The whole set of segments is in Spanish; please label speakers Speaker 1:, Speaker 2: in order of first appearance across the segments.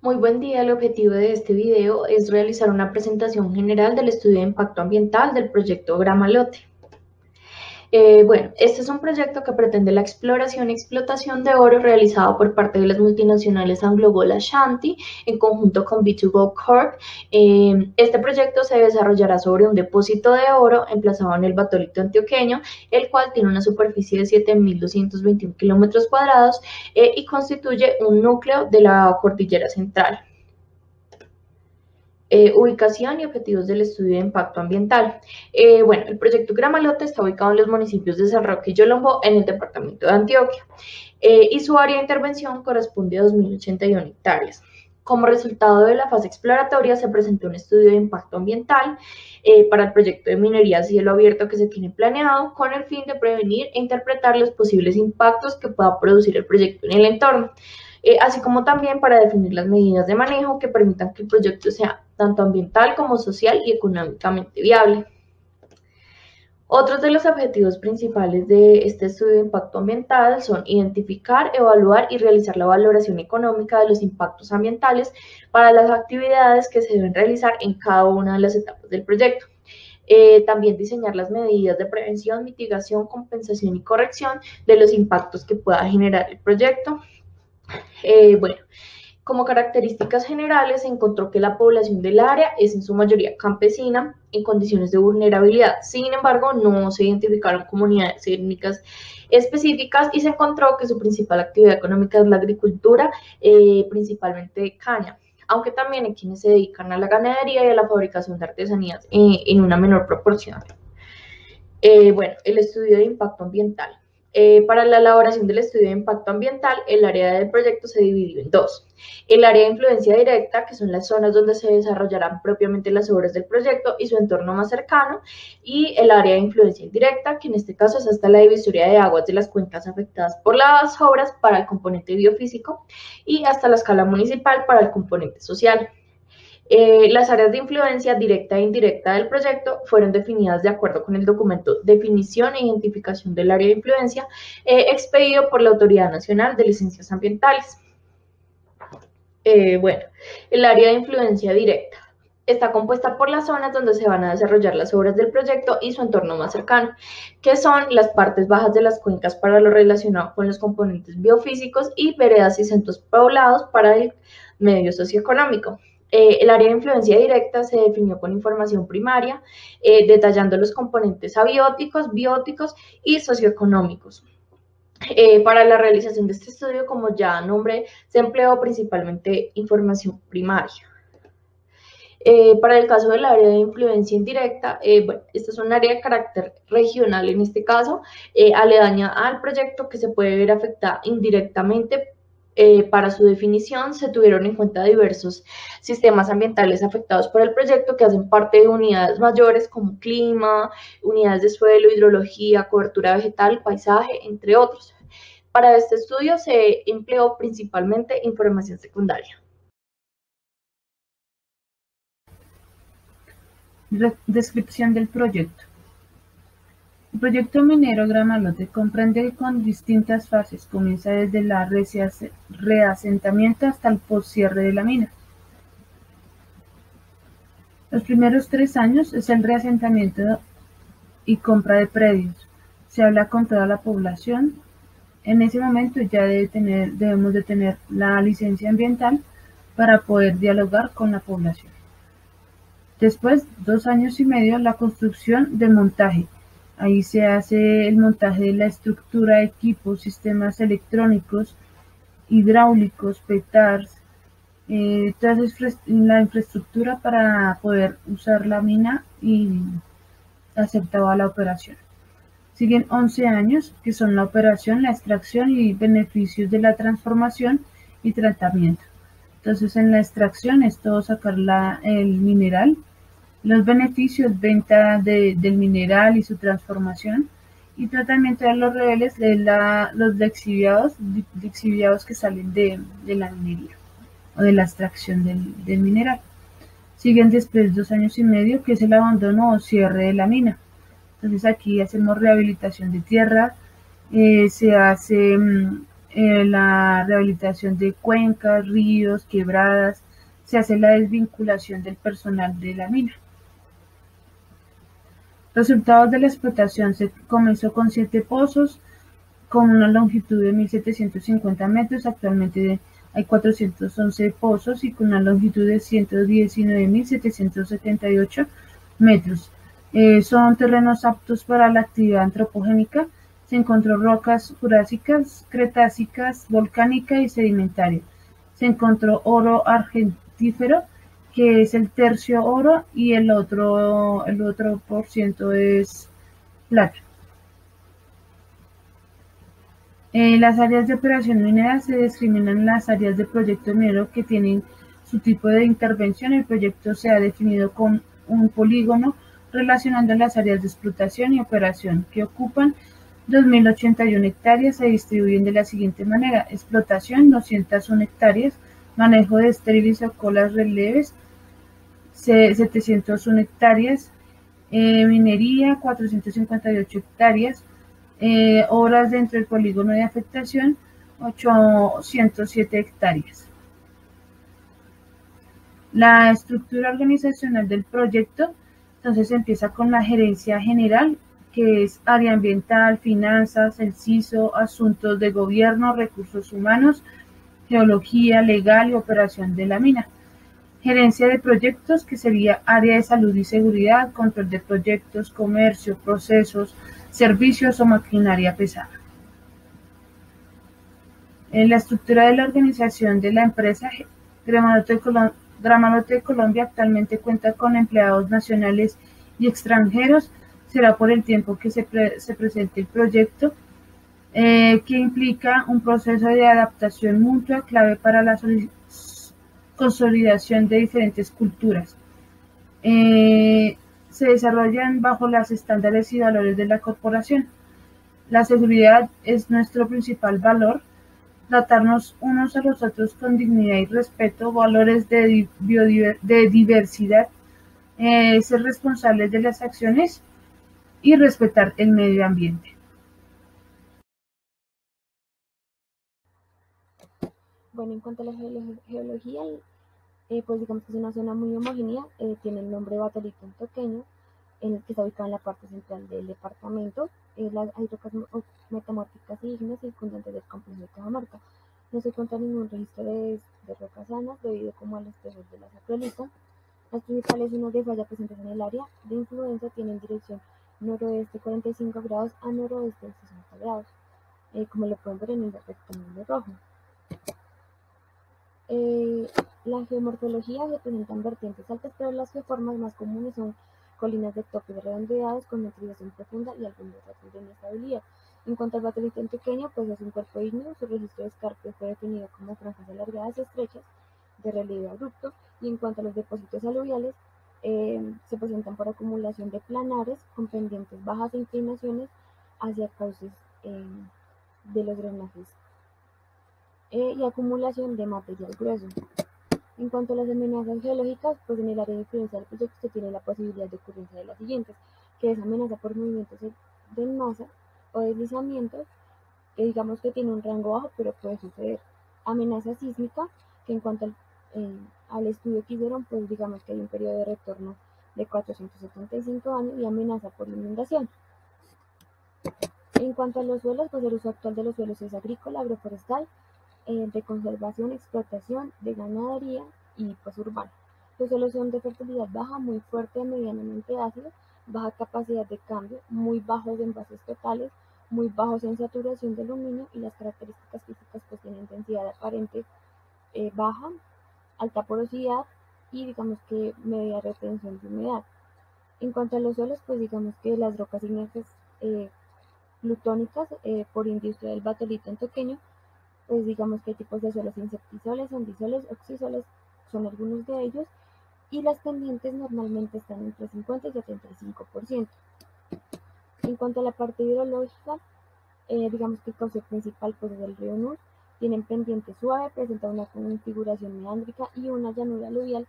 Speaker 1: Muy buen día, el objetivo de este video es realizar una presentación general del estudio de impacto ambiental del proyecto Gramalote. Este es un proyecto que pretende la exploración y explotación de oro realizado por parte de las multinacionales AngloGold Ashanti en conjunto con B2Gold Corp. Este proyecto se desarrollará sobre un depósito de oro emplazado en el Batolito antioqueño, el cual tiene una superficie de 7.221 kilómetros cuadrados y constituye un núcleo de la cordillera central. Ubicación y objetivos del estudio de impacto ambiental. El proyecto Gramalote está ubicado en los municipios de San Roque y Yolombo, en el departamento de Antioquia, y su área de intervención corresponde a 2.081 hectáreas. Como resultado de la fase exploratoria, se presentó un estudio de impacto ambiental para el proyecto de minería a cielo abierto que se tiene planeado, con el fin de prevenir e interpretar los posibles impactos que pueda producir el proyecto en el entorno. Así como también para definir las medidas de manejo que permitan que el proyecto sea tanto ambiental como social y económicamente viable. Otros de los objetivos principales de este estudio de impacto ambiental son identificar, evaluar y realizar la valoración económica de los impactos ambientales para las actividades que se deben realizar en cada una de las etapas del proyecto. También diseñar las medidas de prevención, mitigación, compensación y corrección de los impactos que pueda generar el proyecto. Eh, bueno, Como características generales, se encontró que la población del área es en su mayoría campesina, en condiciones de vulnerabilidad. Sin embargo, no se identificaron comunidades étnicas específicas y se encontró que su principal actividad económica es la agricultura, principalmente de caña, aunque también hay quienes se dedican a la ganadería y a la fabricación de artesanías en una menor proporción. El estudio de impacto ambiental. Para la elaboración del estudio de impacto ambiental, el área del proyecto se dividió en dos. El área de influencia directa, que son las zonas donde se desarrollarán propiamente las obras del proyecto y su entorno más cercano, y el área de influencia indirecta, que en este caso es hasta la divisoria de aguas de las cuencas afectadas por las obras para el componente biofísico y hasta la escala municipal para el componente social. Las áreas de influencia directa e indirecta del proyecto fueron definidas de acuerdo con el documento Definición e Identificación del Área de Influencia, expedido por la Autoridad Nacional de Licencias Ambientales. El área de influencia directa está compuesta por las zonas donde se van a desarrollar las obras del proyecto y su entorno más cercano, que son las partes bajas de las cuencas para lo relacionado con los componentes biofísicos y veredas y centros poblados para el medio socioeconómico. El área de influencia directa se definió con información primaria, detallando los componentes abióticos, bióticos y socioeconómicos. Para la realización de este estudio, como ya nombré, se empleó principalmente información primaria. Para el caso del área de influencia indirecta, esta es un área de carácter regional en este caso, aledaña al proyecto que se puede ver afectada indirectamente. Para su definición se tuvieron en cuenta diversos sistemas ambientales afectados por el proyecto que hacen parte de unidades mayores como clima, unidades de suelo, hidrología, cobertura vegetal, paisaje, entre otros. Para este estudio se empleó principalmente información secundaria.
Speaker 2: Descripción del proyecto. El proyecto minero Gramalote comprende con distintas fases, comienza desde el reasentamiento hasta el postcierre de la mina. Los primeros 3 años es el reasentamiento y compra de predios. Se habla con toda la población. En ese momento ya debemos de tener la licencia ambiental para poder dialogar con la población. Después, 2 años y medio, la construcción de montaje. Ahí se hace el montaje de la estructura de equipos, sistemas electrónicos, hidráulicos, petars, toda la infraestructura para poder usar la mina y hacer toda la operación. Siguen 11 años, que son la operación, la extracción y beneficios de la transformación y tratamiento. Entonces, en la extracción es todo sacar el mineral, los beneficios, venta del mineral y su transformación, y tratamiento de los rebeles de los lixiviados que salen de la minería o de la extracción del mineral. Siguen después 2 años y medio, que es el abandono o cierre de la mina. Entonces aquí hacemos rehabilitación de tierra, se hace la rehabilitación de cuencas, ríos, quebradas, se hace la desvinculación del personal de la mina. Resultados de la explotación: se comenzó con 7 pozos, con una longitud de 1.750 metros, actualmente hay 411 pozos y con una longitud de 119.778 metros. Son terrenos aptos para la actividad antropogénica. Se encontró rocas jurásicas, cretácicas, volcánica y sedimentaria. Se encontró oro argentífero, que es el tercio oro, y el otro por ciento es plata. Las áreas de operación minera se discriminan las áreas de proyecto minero que tienen su tipo de intervención. El proyecto se ha definido con un polígono relacionando las áreas de explotación y operación, que ocupan 2.081 hectáreas. Se distribuyen de la siguiente manera: explotación, 201 hectáreas; manejo de estériles o colas releves, 701 hectáreas; minería, 458 hectáreas; obras dentro del polígono de afectación, 807 hectáreas. La estructura organizacional del proyecto, entonces empieza con la gerencia general, que es área ambiental, finanzas, el CISO, asuntos de gobierno, recursos humanos, geología, legal y operación de la mina. Gerencia de proyectos, que sería área de salud y seguridad, control de proyectos, comercio, procesos, servicios o maquinaria pesada. En la estructura de la organización de la empresa, Gramalote de Colombia actualmente cuenta con empleados nacionales y extranjeros. Será por el tiempo que se presente el proyecto, que implica un proceso de adaptación mutua clave para la consolidación de diferentes culturas. Se desarrollan bajo los estándares y valores de la corporación. La seguridad es nuestro principal valor. Tratarnos unos a los otros con dignidad y respeto, valores de diversidad, ser responsables de las acciones y respetar el medio ambiente.
Speaker 3: Bueno, en cuanto a la geología, pues digamos que es una zona muy homogénea, tiene el nombre de Batolito Antioqueño, en el que está ubicado en la parte central del departamento. Hay rocas metamórficas y ígneas circundantes del complejo de Cajamarca. No se cuenta ningún registro de rocas sanas debido como a los pesos de la saprolita. Las principales zonas de falla presentes en el área de influencia tienen dirección noroeste 45 grados a noroeste 60 grados, como lo pueden ver en el rectángulo rojo. La geomorfología se presentan vertientes altas, pero las geoformas más comunes son colinas de topes redondeados con metrización profunda y algunos rasgos de inestabilidad. En cuanto al batolito antioqueño, pues es un cuerpo ígneo. Su registro de escarpe fue definido como franjas alargadas y estrechas de relieve abrupto, y en cuanto a los depósitos aluviales, se presentan por acumulación de planares con pendientes bajas e inclinaciones hacia cauces de los drenajes y acumulación de material grueso. En cuanto a las amenazas geológicas, pues en el área de influencia del proyecto se tiene la posibilidad de ocurrencia de las siguientes, que es amenaza por movimientos de masa o deslizamientos, que digamos que tiene un rango bajo, pero puede suceder. Amenaza sísmica, que en cuanto al estudio que hicieron, pues digamos que hay un periodo de retorno de 475 años, y amenaza por inundación. En cuanto a los suelos, pues el uso actual de los suelos es agrícola, agroforestal, de conservación, explotación, de ganadería y pues urbano. Los suelos son de fertilidad baja, muy fuerte, medianamente ácido, baja capacidad de cambio, muy bajos en bases totales, muy bajos en saturación de aluminio, y las características físicas pues tienen densidad aparente baja, alta porosidad y digamos que media retención de humedad. En cuanto a los suelos, pues digamos que las rocas ígneas plutónicas por industria del batolito antioqueño, pues digamos que hay tipos de suelos: insectisoles, andisoles, oxisoles, son algunos de ellos, y las pendientes normalmente están entre 50 y 75%. En cuanto a la parte hidrológica, digamos que el cauce principal pues es el río Nur, tienen pendiente suave, presenta una configuración meándrica y una llanura aluvial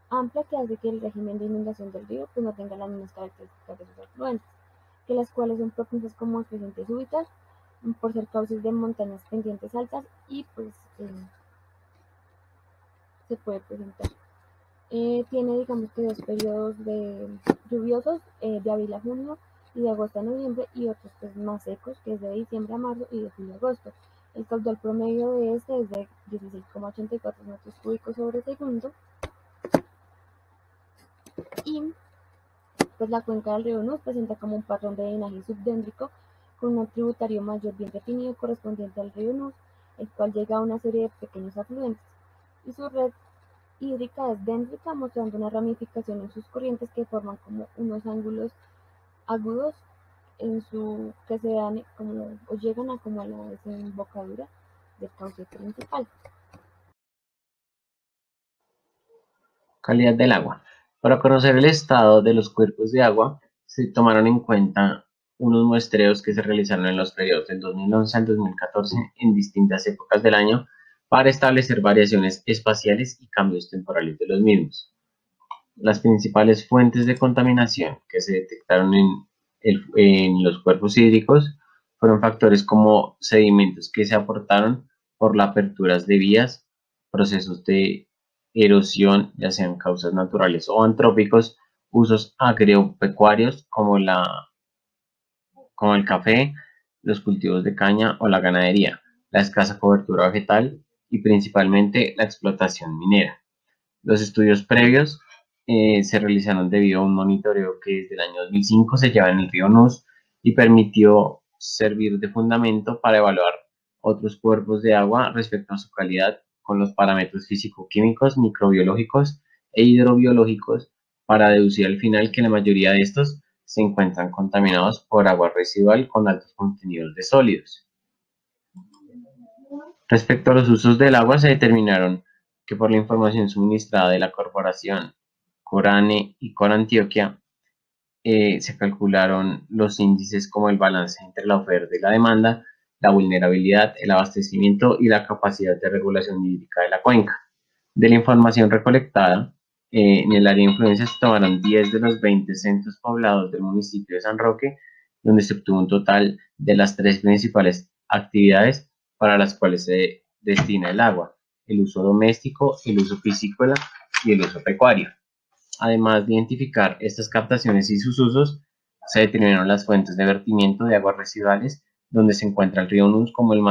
Speaker 3: amplia, que hace que el régimen de inundación del río pues no tenga las mismas características de sus afluentes, que las cuales son propensas como a crecientes súbitas, por ser cauces de montañas pendientes altas y pues se puede presentar. Tiene, digamos que, dos periodos lluviosos, de abril a junio y de agosto a noviembre, y otros pues más secos, que es de diciembre a marzo y de julio a agosto. El caudal promedio de este es de 16,84 metros cúbicos sobre segundo, y pues la cuenca del río Nus presenta como un patrón de drenaje subdéndrico con un tributario mayor bien definido correspondiente al río Nus, el cual llega a una serie de pequeños afluentes, y su red hídrica es déndrica, mostrando una ramificación en sus corrientes que forman como unos ángulos agudos que se dan como o llegan a como a la desembocadura del cauce principal.
Speaker 4: Calidad del agua. Para conocer el estado de los cuerpos de agua, se tomaron en cuenta unos muestreos que se realizaron en los periodos del 2011 al 2014 en distintas épocas del año para establecer variaciones espaciales y cambios temporales de los mismos. Las principales fuentes de contaminación que se detectaron en los cuerpos hídricos fueron factores como sedimentos que se aportaron por las aperturas de vías, procesos de erosión, ya sean causas naturales o antrópicos, usos agropecuarios como el café, los cultivos de caña o la ganadería, la escasa cobertura vegetal y principalmente la explotación minera. Los estudios previos se realizaron debido a un monitoreo que desde el año 2005 se lleva en el río Nus y permitió servir de fundamento para evaluar otros cuerpos de agua respecto a su calidad con los parámetros físico-químicos, microbiológicos e hidrobiológicos para deducir al final que la mayoría de estos se encuentran contaminados por agua residual con altos contenidos de sólidos. Respecto a los usos del agua, se determinaron que por la información suministrada de la corporación Corane y Corantioquia, se calcularon los índices como el balance entre la oferta y la demanda, la vulnerabilidad, el abastecimiento y la capacidad de regulación hídrica de la cuenca. De la información recolectada, en el área de influencia se tomaron 10 de los 20 centros poblados del municipio de San Roque, donde se obtuvo un total de las 3 principales actividades para las cuales se destina el agua: el uso doméstico, el uso piscícola y el uso pecuario. Además de identificar estas captaciones y sus usos, se determinaron las fuentes de vertimiento de aguas residuales, donde se encuentra el río Nus como el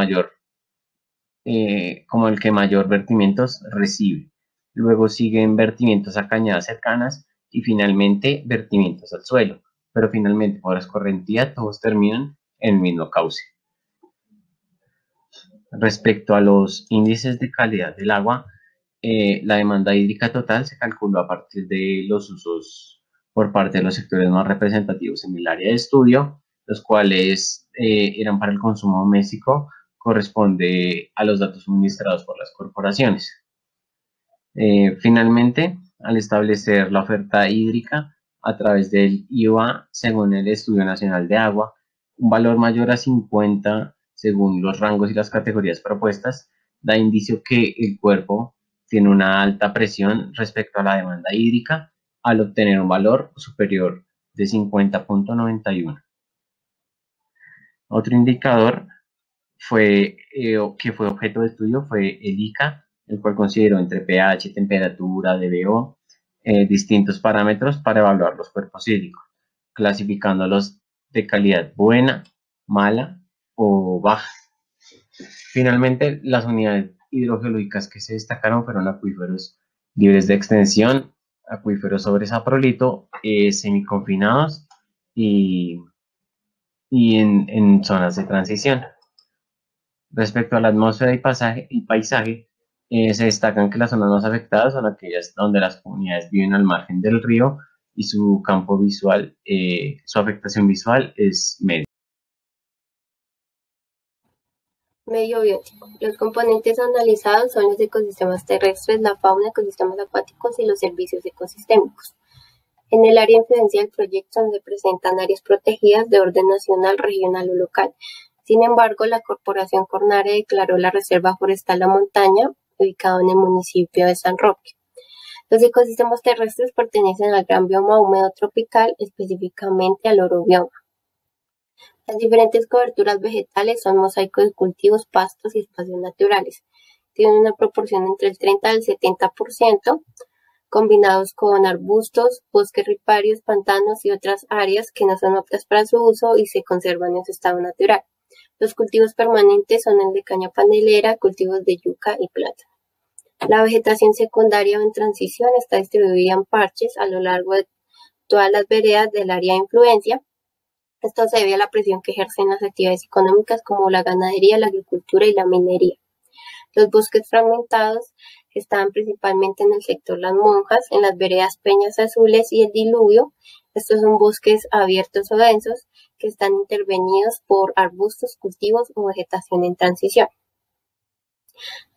Speaker 4: que mayor vertimientos recibe. Luego siguen vertimientos a cañadas cercanas y finalmente vertimientos al suelo, pero finalmente por escorrentía todos terminan en el mismo cauce. Respecto a los índices de calidad del agua, la demanda hídrica total se calculó a partir de los usos por parte de los sectores más representativos en el área de estudio, los cuales eran para el consumo doméstico, corresponde a los datos suministrados por las corporaciones. Finalmente, al establecer la oferta hídrica a través del IOA, según el Estudio Nacional de Agua, un valor mayor a 50 según los rangos y las categorías propuestas, da indicio que el cuerpo tiene una alta presión respecto a la demanda hídrica al obtener un valor superior de 50,91. Otro indicador que fue objeto de estudio fue el ICA, el cual consideró entre pH, temperatura, DBO, distintos parámetros para evaluar los cuerpos hídricos, clasificándolos de calidad buena, mala o baja. Finalmente, las unidades hidrogeológicas que se destacaron fueron acuíferos libres de extensión, acuíferos sobre saprolito, semiconfinados y en zonas de transición. Respecto a la atmósfera y paisaje, se destacan que las zonas más afectadas son aquellas donde las comunidades viven al margen del río y su campo visual, su afectación visual es media.
Speaker 5: Medio biótico. Los componentes analizados son los ecosistemas terrestres, la fauna, ecosistemas acuáticos y los servicios ecosistémicos. En el área de influencia del proyecto se presentan áreas protegidas de orden nacional, regional o local. Sin embargo, la Corporación Cornare declaró la Reserva Forestal La Montaña, ubicada en el municipio de San Roque. Los ecosistemas terrestres pertenecen al gran bioma húmedo tropical, específicamente al orobioma. Las diferentes coberturas vegetales son mosaicos de cultivos, pastos y espacios naturales. Tienen una proporción entre el 30 al 70%, combinados con arbustos, bosques riparios, pantanos y otras áreas que no son aptas para su uso y se conservan en su estado natural. Los cultivos permanentes son el de caña panelera, cultivos de yuca y plátano. La vegetación secundaria o en transición está distribuida en parches a lo largo de todas las veredas del área de influencia. Esto se debe a la presión que ejercen las actividades económicas como la ganadería, la agricultura y la minería. Los bosques fragmentados están principalmente en el sector Las Monjas, en las veredas Peñas Azules y el Diluvio. Estos son bosques abiertos o densos que están intervenidos por arbustos, cultivos o vegetación en transición.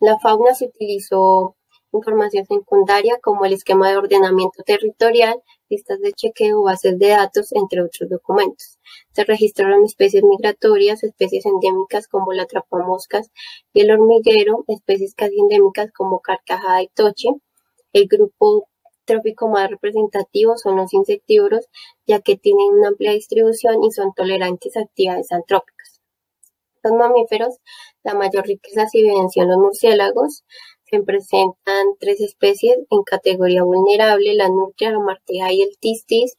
Speaker 5: La fauna se utilizó información secundaria como el esquema de ordenamiento territorial, listas de chequeo, bases de datos, entre otros documentos. Se registraron especies migratorias, especies endémicas como la atrapamoscas y el hormiguero, especies casi endémicas como carcajada y toche. El grupo trófico más representativo son los insectívoros, ya que tienen una amplia distribución y son tolerantes a actividades antrópicas. Los mamíferos, la mayor riqueza se evidenció en los murciélagos. Se presentan 3 especies en categoría vulnerable: la nutria, la marteja y el tistis.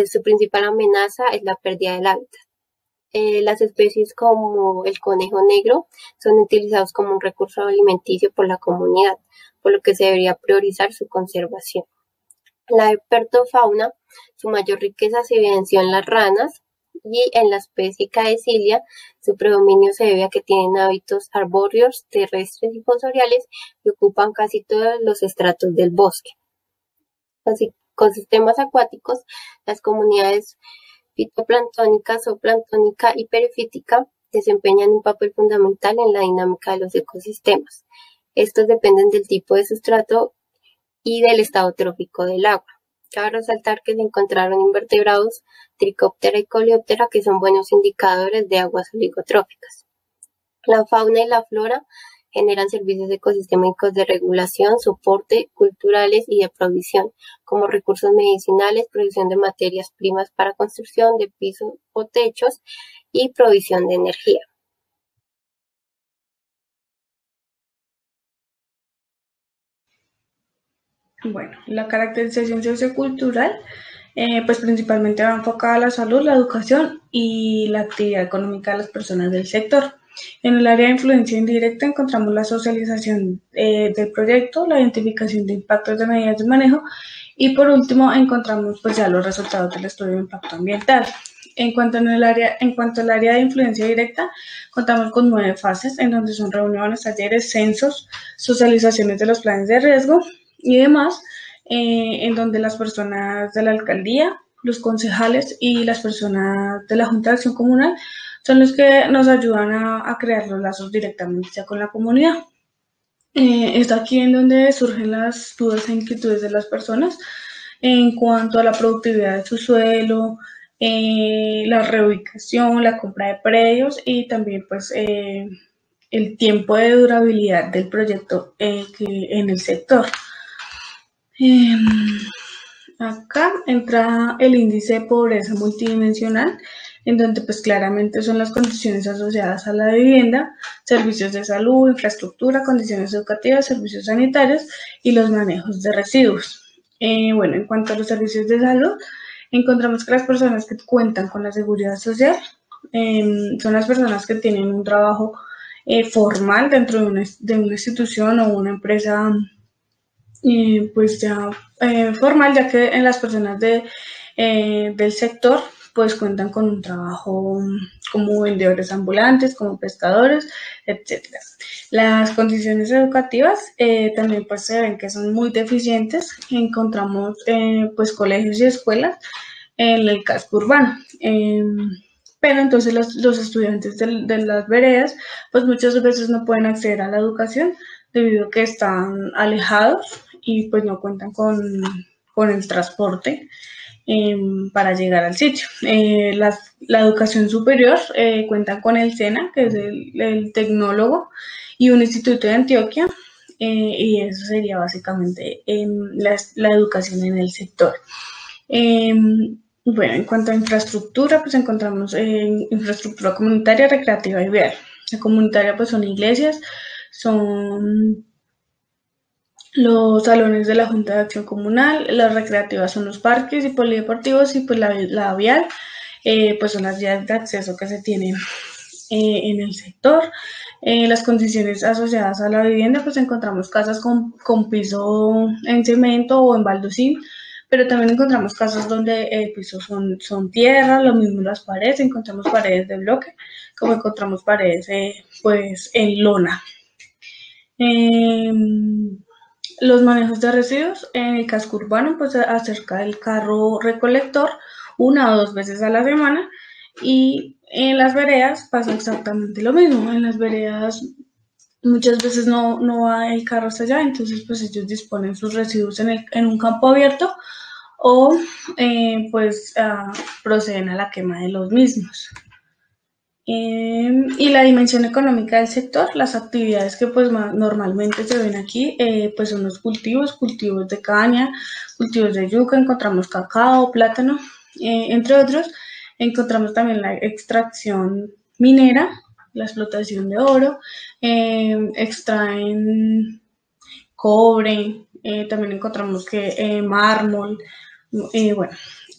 Speaker 5: Su principal amenaza es la pérdida del hábitat. Las especies como el conejo negro son utilizados como un recurso alimenticio por la comunidad, por lo que se debería priorizar su conservación. La herpetofauna, su mayor riqueza se evidenció en las ranas, y en la especie Caecilia, su predominio se debe a que tienen hábitos arbóreos, terrestres y fosoriales y ocupan casi todos los estratos del bosque. Los ecosistemas acuáticos, las comunidades fitoplanctónica, zooplanctónica y perifítica desempeñan un papel fundamental en la dinámica de los ecosistemas. Estos dependen del tipo de sustrato y del estado trófico del agua. Cabe resaltar que se encontraron invertebrados, Trichoptera y Coleoptera, que son buenos indicadores de aguas oligotróficas. La fauna y la flora generan servicios ecosistémicos de regulación, soporte, culturales y de provisión, como recursos medicinales, producción de materias primas para construcción de pisos o techos y provisión de energía.
Speaker 6: Bueno, la caracterización sociocultural pues principalmente va enfocada a la salud, la educación y la actividad económica de las personas del sector. En el área de influencia indirecta encontramos la socialización del proyecto, la identificación de impactos de medidas de manejo y por último encontramos pues ya los resultados del estudio de impacto ambiental. En cuanto al área de influencia directa, contamos con 9 fases en donde son reuniones, talleres, censos, socializaciones de los planes de riesgo y demás, en donde las personas de la alcaldía, los concejales y las personas de la Junta de Acción Comunal son los que nos ayudan a crear los lazos directamente ya con la comunidad. Es aquí en donde surgen las dudas e inquietudes de las personas en cuanto a la productividad de su suelo, la reubicación, la compra de predios y también pues el tiempo de durabilidad del proyecto en el sector. Acá entra el índice de pobreza multidimensional, en donde pues claramente son las condiciones asociadas a la vivienda, servicios de salud, infraestructura, condiciones educativas, servicios sanitarios y los manejos de residuos. Bueno, en cuanto a los servicios de salud, encontramos que las personas que cuentan con la seguridad social son las personas que tienen un trabajo formal dentro de una institución o una empresa pues ya formal, ya que en las personas del sector pues cuentan con un trabajo como vendedores ambulantes, como pescadores, etc. Las condiciones educativas también pues se ven que son muy deficientes. Encontramos pues colegios y escuelas en el casco urbano. Pero entonces los estudiantes de las veredas pues muchas veces no pueden acceder a la educación debido a que están alejados y pues no cuentan con el transporte para llegar al sitio. La educación superior cuenta con el SENA, que es el tecnólogo, y un instituto de Antioquia, y eso sería básicamente la educación en el sector. Bueno, en cuanto a infraestructura, pues encontramos infraestructura comunitaria, recreativa y vial. La comunitaria pues son iglesias, son los salones de la Junta de Acción Comunal, las recreativas son los parques y polideportivos, y pues la vial pues son las vías de acceso que se tienen en el sector. Las condiciones asociadas a la vivienda, pues encontramos casas con piso en cemento o en baldosín, pero también encontramos casas donde el piso son tierra, lo mismo las paredes, encontramos paredes de bloque, como encontramos paredes pues en lona. Los manejos de residuos en el casco urbano, pues acerca del carro recolector 1 o 2 veces a la semana, y en las veredas pasa exactamente lo mismo. En las veredas muchas veces no va el carro hasta allá, entonces pues ellos disponen sus residuos en un campo abierto o pues proceden a la quema de los mismos. Y la dimensión económica del sector, las actividades que pues normalmente se ven aquí, pues son los cultivos de caña, cultivos de yuca, encontramos cacao, plátano, entre otros. Encontramos también la extracción minera, la explotación de oro, extraen cobre, también encontramos que mármol, bueno,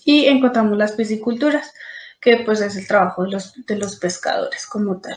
Speaker 6: y encontramos las pisciculturas, que pues es el trabajo de los pescadores como tal.